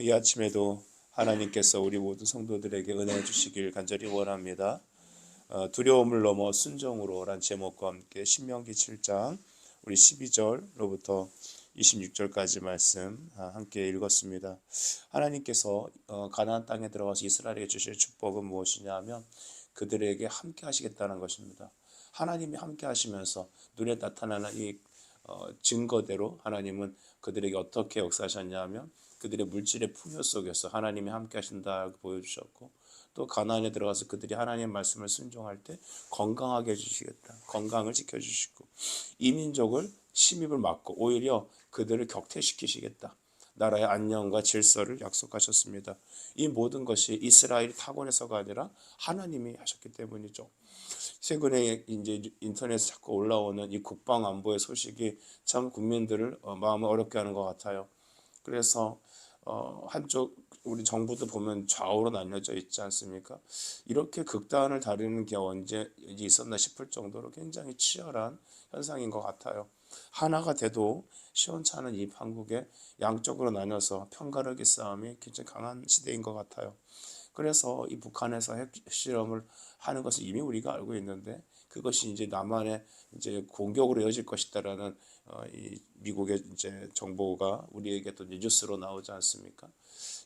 이 아침에도 하나님께서 우리 모든 성도들에게 은혜 주시길 간절히 원합니다. 두려움을 넘어 순종으로란 제목과 함께 신명기 7장 우리 12절로부터 26절까지 말씀 함께 읽었습니다. 하나님께서 가나안 땅에 들어가서 이스라엘에게 주실 축복은 무엇이냐 하면 그들에게 함께 하시겠다는 것입니다. 하나님이 함께 하시면서 눈에 나타나는 이 증거대로 하나님은 그들에게 어떻게 역사하셨냐 하면 그들의 물질의 풍요 속에서 하나님이 함께 하신다고 보여주셨고, 또 가나안에 들어가서 그들이 하나님의 말씀을 순종할 때 건강하게 해주시겠다, 건강을 지켜주시고, 이민족을 침입을 막고 오히려 그들을 격퇴시키시겠다, 나라의 안녕과 질서를 약속하셨습니다. 이 모든 것이 이스라엘이 타고내서가 아니라 하나님이 하셨기 때문이죠. 최근에 이제 인터넷에 자꾸 올라오는 이 국방 안보의 소식이 참 국민들을 마음을 어렵게 하는 것 같아요. 그래서 한쪽 우리 정부도 보면 좌우로 나뉘어져 있지 않습니까? 이렇게 극단을 다루는 게 언제 있었나 싶을 정도로 굉장히 치열한 현상인 것 같아요. 하나가 돼도 시원찮은 이 한국에 양쪽으로 나뉘어서 편가르기 싸움이 굉장히 강한 시대인 것 같아요. 그래서 이 북한에서 핵실험을 하는 것을 이미 우리가 알고 있는데, 그것이 이제 남한의 이제 공격으로 이어질 것이다라는 이 미국의 이제 정보가 우리에게 또 뉴스로 나오지 않습니까?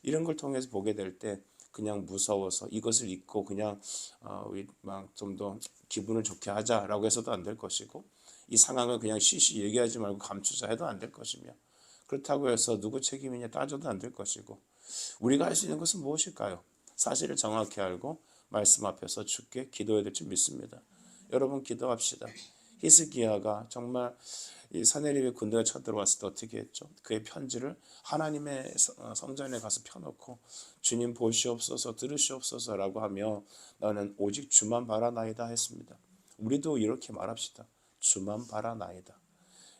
이런 걸 통해서 보게 될 때 그냥 무서워서 이것을 잊고 그냥 우리 막 좀 더 기분을 좋게 하자라고 해서도 안 될 것이고, 이 상황을 그냥 쉬쉬 얘기하지 말고 감추자 해도 안 될 것이며, 그렇다고 해서 누구 책임이냐 따져도 안 될 것이고, 우리가 할 수 있는 것은 무엇일까요? 사실을 정확히 알고 말씀 앞에서 주께 기도해야 될 줄 믿습니다. 여러분, 기도합시다. 히스기야가 정말 이 사내립의 군대가 쳐들어왔을 때 어떻게 했죠? 그의 편지를 하나님의 성전에 가서 펴놓고 주님 보시옵소서, 들으시옵소서라고 하며 나는 오직 주만 바라나이다 했습니다. 우리도 이렇게 말합시다. 주만 바라나이다.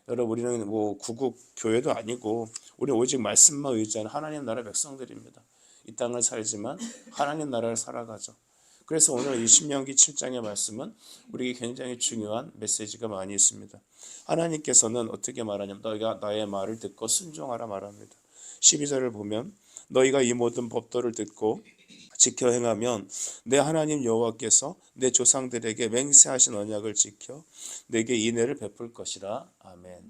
여러분, 우리는 뭐 구국 교회도 아니고 우리 오직 말씀만 의지하는 하나님 나라 백성들입니다. 이 땅을 살지만 하나님 나라를 살아가죠. 그래서 오늘 이 신명기 7장의 말씀은 우리에게 굉장히 중요한 메시지가 많이 있습니다. 하나님께서는 어떻게 말하냐면 너희가 나의 말을 듣고 순종하라 말합니다. 12절을 보면 너희가 이 모든 법도를 듣고 지켜 행하면 내 하나님 여호와께서 내 조상들에게 맹세하신 언약을 지켜 내게 인애를 베풀 것이라. 아멘.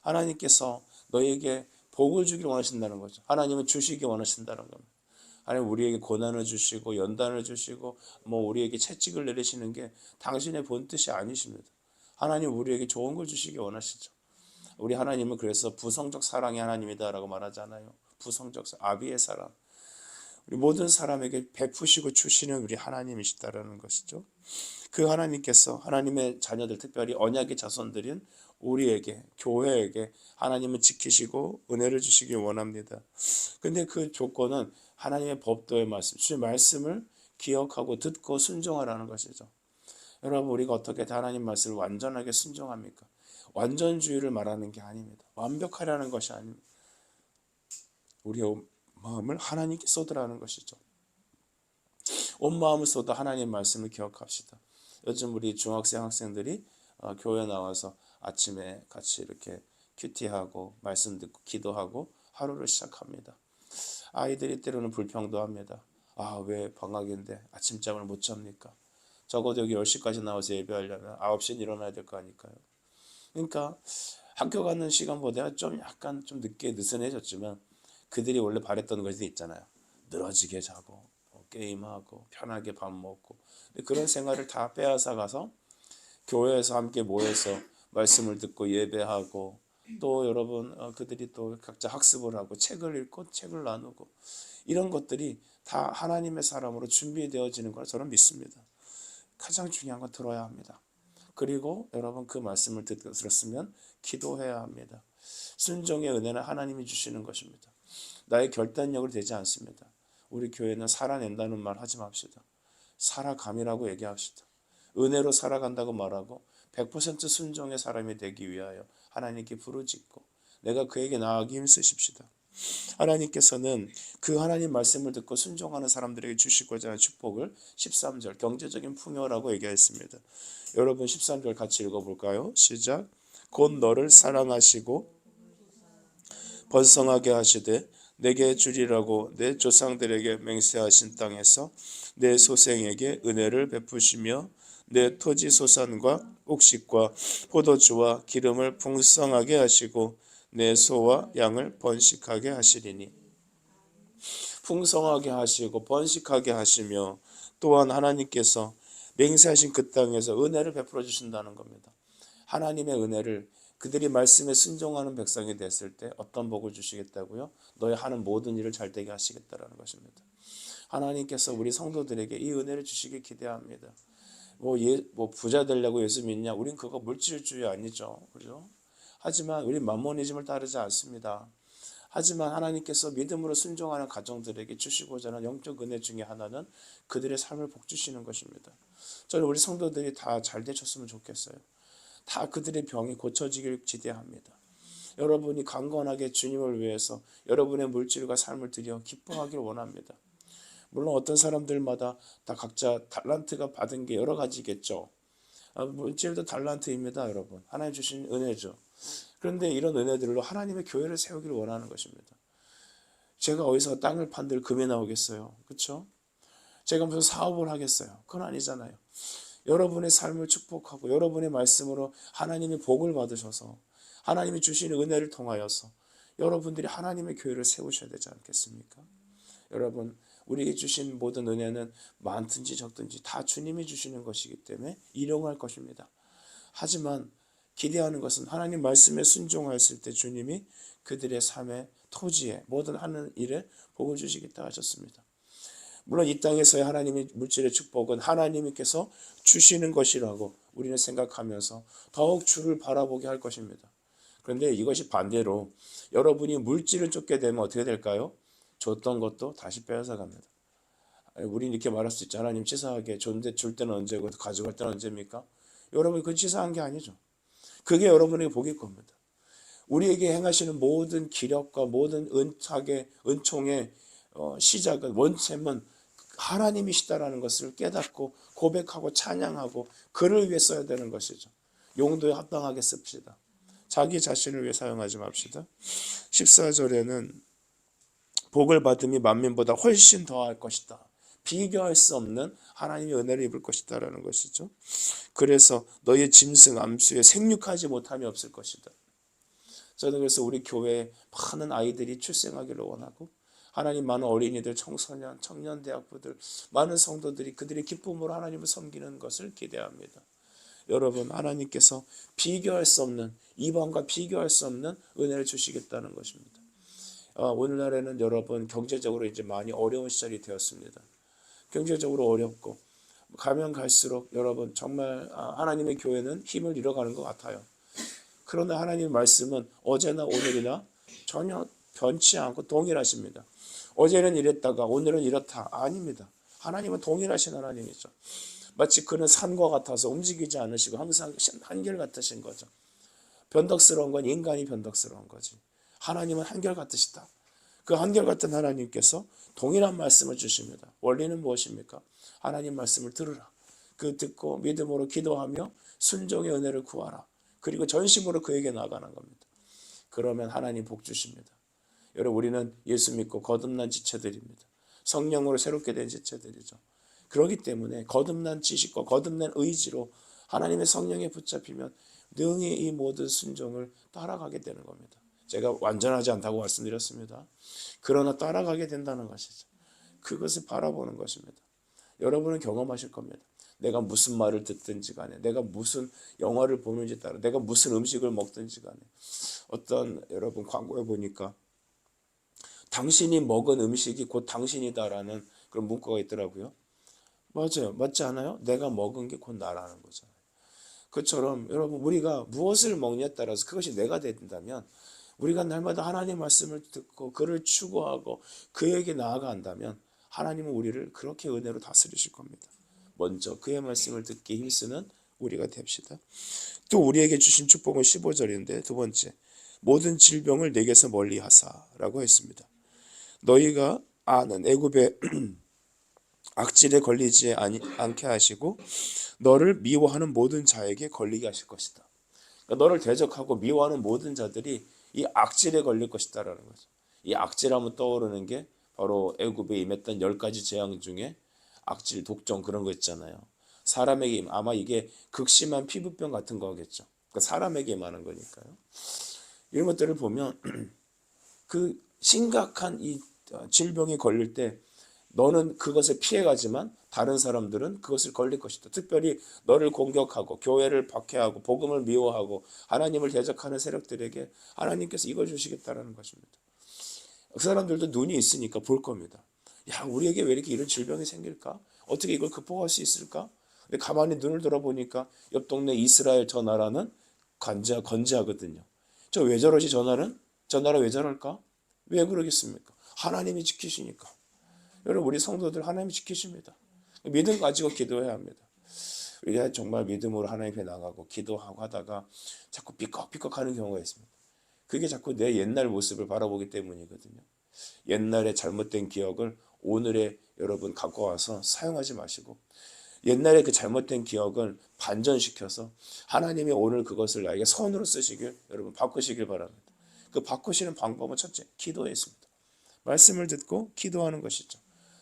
하나님께서 너희에게 복을 주길 원하신다는 거죠. 하나님은 주시기 원하신다는 겁니다. 하나님 우리에게 고난을 주시고 연단을 주시고 뭐 우리에게 채찍을 내리시는 게 당신의 본뜻이 아니십니다. 하나님 우리에게 좋은 걸 주시기 원하시죠. 우리 하나님은 그래서 부성적 사랑의 하나님이다라고 말하잖아요. 부성적 아비의 사랑. 우리 모든 사람에게 베푸시고 주시는 우리 하나님이시다라는 것이죠. 그 하나님께서 하나님의 자녀들, 특별히 언약의 자손들인 우리에게, 교회에게 하나님은 지키시고 은혜를 주시길 원합니다. 근데 그 조건은 하나님의 법도의 말씀, 주의 말씀을 기억하고 듣고 순종하라는 것이죠. 여러분, 우리가 어떻게 하나님 말씀을 완전하게 순종합니까? 완전주의를 말하는 게 아닙니다. 완벽하라는 것이 아닙니다. 우리의 마음을 하나님께 쏟으라는 것이죠. 온 마음을 쏟아 하나님 말씀을 기억합시다. 요즘 우리 중학생 학생들이 교회 나와서 아침에 같이 이렇게 큐티하고 말씀 듣고 기도하고 하루를 시작합니다. 아이들이 때로는 불평도 합니다. 왜 방학인데 아침잠을 못 잡니까? 적어도 여기 10시까지 나와서 예배하려면 9시에 일어나야 될 거 아닐까요? 그러니까 학교 가는 시간보다 좀 약간 좀 늦게 느슨해졌지만 그들이 원래 바랬던 것이 있잖아요. 늘어지게 자고 게임하고 편하게 밥 먹고, 그런 생활을 다 빼앗아 가서 교회에서 함께 모여서 말씀을 듣고 예배하고, 또 여러분 그들이 또 각자 학습을 하고 책을 읽고 책을 나누고, 이런 것들이 다 하나님의 사람으로 준비되어지는 걸 저는 믿습니다. 가장 중요한 건 들어야 합니다. 그리고 여러분 그 말씀을 들었으면 기도해야 합니다. 순종의 은혜는 하나님이 주시는 것입니다. 나의 결단력을 되지 않습니다. 우리 교회는 살아낸다는 말 하지 맙시다. 살아감이라고 얘기합시다. 은혜로 살아간다고 말하고 100% 순종의 사람이 되기 위하여 하나님께 부르짖고 내가 그에게 나아가기 힘쓰십시다. 하나님께서는 그 하나님 말씀을 듣고 순종하는 사람들에게 주시고자 하는 축복을 13절 경제적인 풍요라고 얘기했습니다. 여러분 13절 같이 읽어볼까요? 시작. 곧 너를 사랑하시고 번성하게 하시되 내게 주리라고 내 조상들에게 맹세하신 땅에서 내 소생에게 은혜를 베푸시며 내 토지 소산과 옥식과 포도주와 기름을 풍성하게 하시고 내 소와 양을 번식하게 하시리니. 풍성하게 하시고 번식하게 하시며 또한 하나님께서 맹세하신 그 땅에서 은혜를 베풀어 주신다는 겁니다. 하나님의 은혜를 그들이 말씀에 순종하는 백성이 됐을 때 어떤 복을 주시겠다고요? 너희 하는 모든 일을 잘되게 하시겠다라는 것입니다. 하나님께서 우리 성도들에게 이 은혜를 주시길 기대합니다. 뭐 부자 되려고 예수 믿냐? 우린 그거 물질주의 아니죠. 그죠? 하지만 우리 만모니즘을 따르지 않습니다. 하지만 하나님께서 믿음으로 순종하는 가정들에게 주시고자 하는 영적 은혜 중에 하나는 그들의 삶을 복주시는 것입니다. 저는 우리 성도들이 다 잘 되셨으면 좋겠어요. 다 그들의 병이 고쳐지길 기대합니다. 여러분이 강건하게 주님을 위해서 여러분의 물질과 삶을 드려 기뻐하길 원합니다. 물론 어떤 사람들마다 다 각자 달란트가 받은 게 여러 가지겠죠. 물질도 달란트입니다, 여러분. 하나님 주신 은혜죠. 그런데 이런 은혜들로 하나님의 교회를 세우기를 원하는 것입니다. 제가 어디서 땅을 판들 금이 나오겠어요? 그렇죠? 제가 무슨 사업을 하겠어요? 그건 아니잖아요. 여러분의 삶을 축복하고 여러분의 말씀으로 하나님의 복을 받으셔서 하나님이 주시는 은혜를 통하여서 여러분들이 하나님의 교회를 세우셔야 되지 않겠습니까? 여러분, 우리에게 주신 모든 은혜는 많든지 적든지 다 주님이 주시는 것이기 때문에 일용할 것입니다. 하지만 기대하는 것은 하나님 말씀에 순종하였을 때 주님이 그들의 삶의 토지에 모든 하는 일에 복을 주시겠다 하셨습니다. 물론 이 땅에서의 하나님의 물질의 축복은 하나님께서 주시는 것이라고 우리는 생각하면서 더욱 주를 바라보게 할 것입니다. 그런데 이것이 반대로 여러분이 물질을 쫓게 되면 어떻게 될까요? 줬던 것도 다시 빼앗아 갑니다. 우리는 이렇게 말할 수 있죠. 하나님 치사하게 줬는데 줄 때는 언제고 가져갈 때는 언제입니까? 여러분, 그건 치사한 게 아니죠. 그게 여러분에게 복일 겁니다. 우리에게 행하시는 모든 기력과 모든 은총의 시작은 원점은 하나님이시다라는 것을 깨닫고 고백하고 찬양하고 그를 위해 써야 되는 것이죠. 용도에 합당하게 씁시다. 자기 자신을 위해 사용하지 맙시다. 14절에는 복을 받음이 만민보다 훨씬 더할 것이다. 비교할 수 없는 하나님의 은혜를 입을 것이다 라는 것이죠. 그래서 너의 짐승 암수에 생육하지 못함이 없을 것이다. 저는 그래서 우리 교회에 많은 아이들이 출생하기를 원하고 하나님 많은 어린이들, 청소년, 청년 대학부들 많은 성도들이 그들의 기쁨으로 하나님을 섬기는 것을 기대합니다. 여러분, 하나님께서 비교할 수 없는 이방과 비교할 수 없는 은혜를 주시겠다는 것입니다. 오늘날에는 여러분 경제적으로 이제 많이 어려운 시절이 되었습니다. 경제적으로 어렵고 가면 갈수록 여러분 정말 하나님의 교회는 힘을 잃어가는 것 같아요. 그러나 하나님의 말씀은 어제나 오늘이나 전혀 변치 않고 동일하십니다. 어제는 이랬다가 오늘은 이렇다. 아닙니다. 하나님은 동일하신 하나님이죠. 마치 그는 산과 같아서 움직이지 않으시고 항상 한결같으신 거죠. 변덕스러운 건 인간이 변덕스러운 거지. 하나님은 한결같으시다. 그 한결같은 하나님께서 동일한 말씀을 주십니다. 원리는 무엇입니까? 하나님 말씀을 들으라. 그 듣고 믿음으로 기도하며 순종의 은혜를 구하라. 그리고 전심으로 그에게 나아가는 겁니다. 그러면 하나님 복 주십니다. 여러분, 우리는 예수 믿고 거듭난 지체들입니다. 성령으로 새롭게 된 지체들이죠. 그렇기 때문에 거듭난 지식과 거듭난 의지로 하나님의 성령에 붙잡히면 능히 이 모든 순종을 따라가게 되는 겁니다. 제가 완전하지 않다고 말씀드렸습니다. 그러나 따라가게 된다는 것이죠. 그것을 바라보는 것입니다. 여러분은 경험하실 겁니다. 내가 무슨 말을 듣든지 간에, 내가 무슨 영화를 보는지 따라, 내가 무슨 음식을 먹든지 간에, 어떤 여러분 광고에 보니까 당신이 먹은 음식이 곧 당신이다라는 그런 문구가 있더라고요. 맞아요. 맞지 않아요? 내가 먹은 게 곧 나라는 거잖아요. 그처럼 여러분, 우리가 무엇을 먹냐에 따라서 그것이 내가 된다면, 우리가 날마다 하나님 말씀을 듣고 그를 추구하고 그에게 나아간다면 하나님은 우리를 그렇게 은혜로 다스리실 겁니다. 먼저 그의 말씀을 듣기 힘쓰는 우리가 됩시다. 또 우리에게 주신 축복은 15절인데 두 번째, 모든 질병을 내게서 멀리 하사라고 했습니다. 너희가 아는 애굽의 악질에 걸리지 않게 하시고 너를 미워하는 모든 자에게 걸리게 하실 것이다. 그러니까 너를 대적하고 미워하는 모든 자들이 이 악질에 걸릴 것이다라는 거죠. 이 악질하면 떠오르는 게 바로 애굽에 임했던 10가지 재앙 중에 악질, 독종 그런 거 있잖아요. 사람에게 아마 이게 극심한 피부병 같은 거겠죠. 그러니까 사람에게 임하는 거니까요. 이런 것들을 보면 그 심각한 이 질병에 걸릴 때 너는 그것을 피해가지만 다른 사람들은 그것을 걸릴 것이다. 특별히 너를 공격하고 교회를 박해하고 복음을 미워하고 하나님을 대적하는 세력들에게 하나님께서 이걸 주시겠다라는 것입니다. 그 사람들도 눈이 있으니까 볼 겁니다. 야, 우리에게 왜 이렇게 이런 질병이 생길까? 어떻게 이걸 극복할 수 있을까? 근데 가만히 눈을 돌아보니까 옆 동네 이스라엘 저 나라는 건재하거든요. 저 왜 저러지 저 나라는? 저 나라 왜 저럴까? 왜 그러겠습니까? 하나님이 지키시니까. 여러분 우리 성도들 하나님이 지키십니다. 믿음 가지고 기도해야 합니다. 우리가 정말 믿음으로 하나님 앞에 나가고 기도하고 하다가 자꾸 삐걱삐걱하는 경우가 있습니다. 그게 자꾸 내 옛날 모습을 바라보기 때문이거든요. 옛날의 잘못된 기억을 오늘의 여러분 갖고 와서 사용하지 마시고 옛날의 그 잘못된 기억을 반전시켜서 하나님이 오늘 그것을 나에게 선으로 쓰시길 여러분 바꾸시길 바랍니다. 그 바꾸시는 방법은 첫째, 기도에 있습니다. 말씀을 듣고 기도하는 것이죠.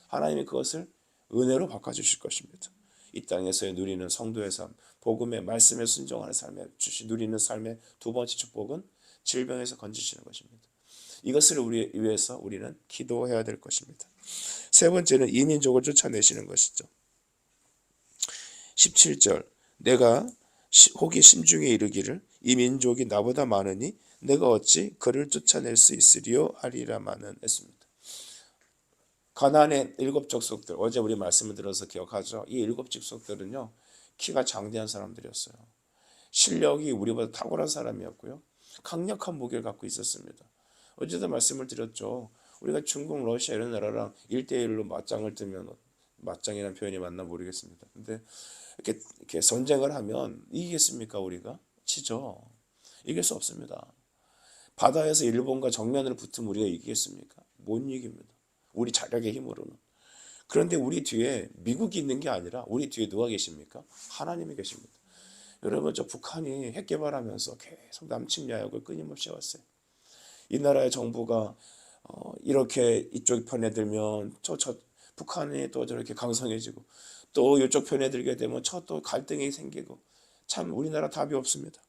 하나님이 그것을 은혜로 바꿔주실 것입니다. 이 땅에서의 누리는 성도의 삶, 복음의 말씀에 순종하는 삶에 누리는 삶의 두 번째 축복은 질병에서 건지시는 것입니다. 이것을 위해서 우리는 기도해야 될 것입니다. 세 번째는 이민족을 쫓아내시는 것이죠. 17절 내가 혹이 심중에 이르기를 이 민족이 나보다 많으니 내가 어찌 그를 쫓아낼 수 있으리요 하리라마는 했습니다. 가나안의 7 족속들 어제 우리 말씀을 들어서 기억하죠. 이 7 족속들은요 키가 장대한 사람들이었어요. 실력이 우리보다 탁월한 사람이었고요. 강력한 무기를 갖고 있었습니다. 어제도 말씀을 드렸죠. 우리가 중국, 러시아 이런 나라랑 1대1로 맞짱을 뜨면 맞짱이라는 표현이 맞나 모르겠습니다. 근데 이렇게 전쟁을 하면 이기겠습니까 우리가? 지죠. 이길 수 없습니다. 바다에서 일본과 정면으로 붙으면 우리가 이기겠습니까? 못 이깁니다. 우리 자력의 힘으로는. 그런데 우리 뒤에 미국이 있는 게 아니라 우리 뒤에 누가 계십니까? 하나님이 계십니다. 여러분 저 북한이 핵 개발하면서 계속 남침 야욕을 끊임없이 해왔어요. 이 나라의 정부가 이렇게 이쪽 편에 들면 저 북한이 또 저렇게 강성해지고 또 이쪽 편에 들게 되면 또 갈등이 생기고 참 우리나라 답이 없습니다.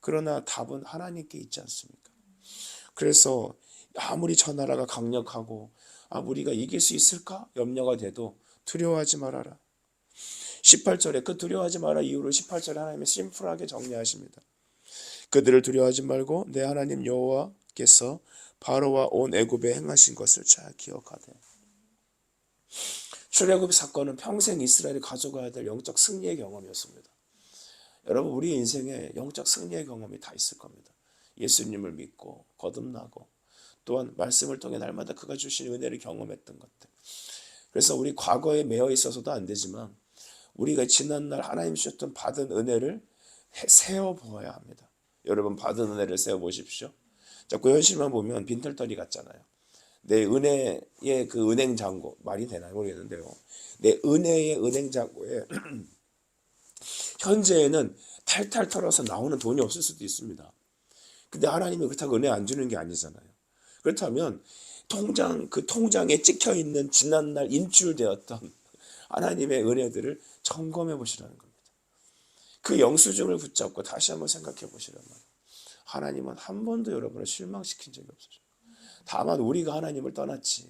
그러나 답은 하나님께 있지 않습니까? 그래서 아무리 저 나라가 강력하고 우리가 이길 수 있을까 염려가 돼도 두려워하지 말아라. 18절에 그 두려워하지 마라 이유를 18절에 하나님이 심플하게 정리하십니다. 그들을 두려워하지 말고 내 하나님 여호와께서 바로와 온 애굽에 행하신 것을 잘 기억하되. 출애굽 사건은 평생 이스라엘이 가져가야 될 영적 승리의 경험이었습니다. 여러분 우리 인생에 영적 승리의 경험이 다 있을 겁니다. 예수님을 믿고 거듭나고 또한 말씀을 통해 날마다 그가 주신 은혜를 경험했던 것들. 그래서 우리 과거에 매여 있어서도 안 되지만 우리가 지난날 하나님 주셨던 받은 은혜를 세어보아야 합니다. 여러분 받은 은혜를 세어보십시오. 자꾸 현실만 보면 빈털터리 같잖아요. 내 은혜의 그 은행잔고 말이 되나요 모르겠는데요. 내 은혜의 은행잔고에 현재에는 탈탈 털어서 나오는 돈이 없을 수도 있습니다. 근데 하나님이 그렇다고 은혜 안 주는 게 아니잖아요. 그렇다면 그 통장에 찍혀 있는 지난날 인출되었던 하나님의 은혜들을 점검해 보시라는 겁니다. 그 영수증을 붙잡고 다시 한번 생각해 보시란 말이에요. 하나님은 한 번도 여러분을 실망시킨 적이 없으셔요. 다만 우리가 하나님을 떠났지.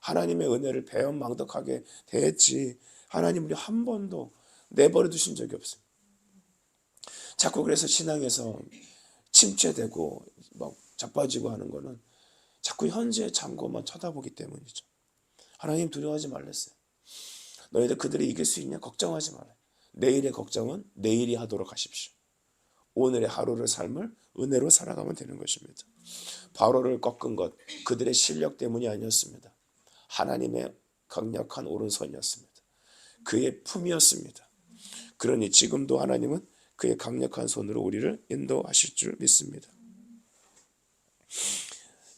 하나님의 은혜를 배은망덕하게 대했지. 하나님 우리 한 번도 내버려 두신 적이 없어요. 자꾸 그래서 신앙에서 침체되고 막 자빠지고 하는 거는 자꾸 현재의 잔고만 쳐다보기 때문이죠. 하나님 두려워하지 말랬어요. 너희들 그들이 이길 수 있냐? 걱정하지 말아요. 내일의 걱정은 내일이 하도록 하십시오. 오늘의 하루를 삶을 은혜로 살아가면 되는 것입니다. 바로를 꺾은 것 그들의 실력 때문이 아니었습니다. 하나님의 강력한 오른손이었습니다. 그의 품이었습니다. 그러니 지금도 하나님은 그의 강력한 손으로 우리를 인도하실 줄 믿습니다.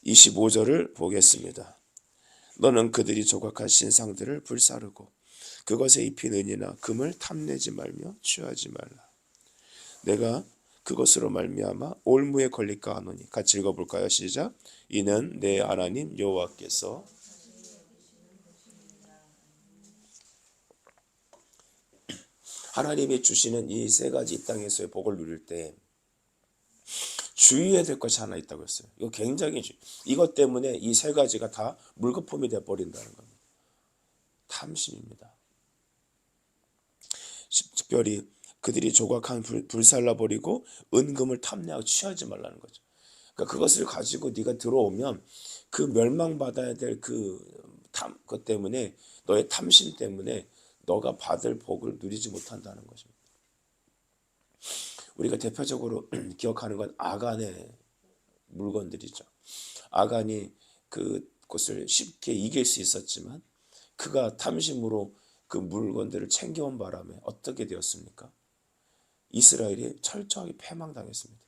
25절을 보겠습니다. 너는 그들이 조각한 신상들을 불사르고 그것에 입힌 은이나 금을 탐내지 말며 취하지 말라. 내가 그것으로 말미암아 올무에 걸릴까 하노니. 같이 읽어볼까요? 시작. 이는 내 하나님 여호와께서 하나님이 주시는 이 세 가지 이 땅에서의 복을 누릴 때 주의해야 될 것이 하나 있다고 했어요. 이거 굉장히 이것 때문에 이 세 가지가 다 물거품이 돼 버린다는 겁니다. 탐심입니다. 특별히 그들이 조각한 불살라 버리고 은금을 탐내하고 취하지 말라는 거죠. 그러니까 그것을 가지고 네가 들어오면 그 멸망받아야 될 것 때문에 너의 탐심 때문에 너가 받을 복을 누리지 못한다는 것입니다. 우리가 대표적으로 기억하는 건 아간의 물건들이죠. 아간이 그것을 쉽게 이길 수 있었지만 그가 탐심으로 그 물건들을 챙겨온 바람에 어떻게 되었습니까? 이스라엘이 철저하게 패망당했습니다.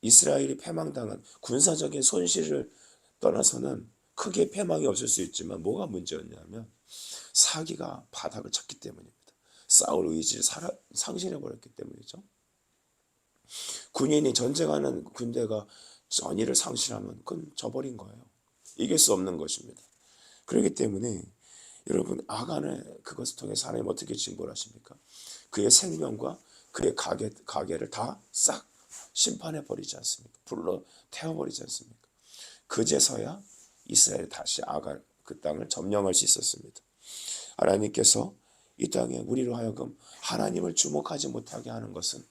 이스라엘이 패망당한 군사적인 손실을 떠나서는 크게 패망이 없을 수 있지만 뭐가 문제였냐면 사기가 바닥을 쳤기 때문입니다. 싸울 의지를 상실해버렸기 때문이죠. 군인이 전쟁하는 군대가 전의를 상실하면 그건 져버린 거예요. 이길 수 없는 것입니다. 그렇기 때문에 여러분 아간의 그것을 통해서 하나님 어떻게 징벌 하십니까? 그의 생명과 그의 가게를 다 싹 심판해 버리지 않습니까? 불로 태워버리지 않습니까? 그제서야 이스라엘이 다시 아간 그 땅을 점령할 수 있었습니다. 하나님께서 이 땅에 우리로 하여금 하나님을 주목하지 못하게 하는 것은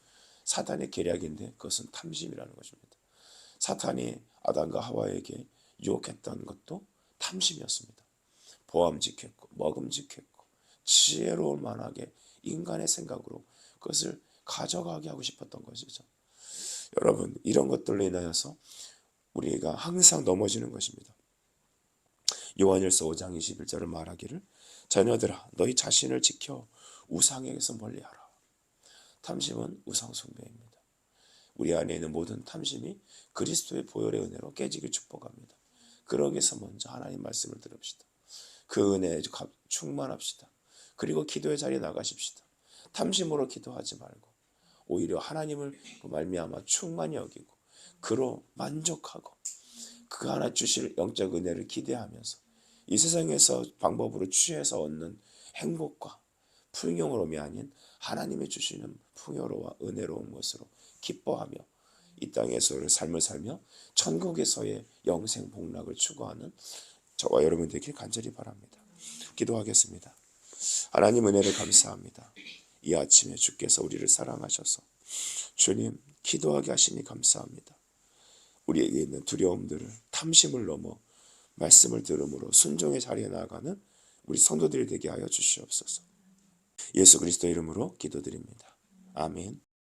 사탄의 계략인데 그것은 탐심이라는 것입니다. 사탄이 아담과 하와에게 유혹했던 것도 탐심이었습니다. 보암직했고 먹음직했고 지혜로울 만하게 인간의 생각으로 그것을 가져가게 하고 싶었던 것이죠. 여러분 이런 것들로 인하여서 우리가 항상 넘어지는 것입니다. 요한일서 5장 21절을 말하기를 자녀들아 너희 자신을 지켜 우상에게서 멀리하라. 탐심은 우상 숭배입니다. 우리 안에 있는 모든 탐심이 그리스도의 보혈의 은혜로 깨지길 축복합니다. 그러기 위해서 먼저 하나님 말씀을 들읍시다. 그 은혜에 충만합시다. 그리고 기도의 자리에 나가십시다. 탐심으로 기도하지 말고 오히려 하나님을 말미암아 충만히 여기고 그로 만족하고 그 하나 주실 영적 은혜를 기대하면서 이 세상에서 방법으로 취해서 얻는 행복과 풍요로움이 아닌 하나님이 주시는 풍요로와 은혜로운 것으로 기뻐하며 이 땅에서의 삶을 살며 천국에서의 영생 복락을 추구하는 저와 여러분 되길 간절히 바랍니다. 기도하겠습니다. 하나님 은혜를 감사합니다. 이 아침에 주께서 우리를 사랑하셔서 주님 기도하게 하시니 감사합니다. 우리에게 있는 두려움들을 탐심을 넘어 말씀을 들음으로 순종의 자리에 나아가는 우리 성도들이 되게 하여 주시옵소서. 예수 그리스도 이름으로 기도드립니다. 아멘.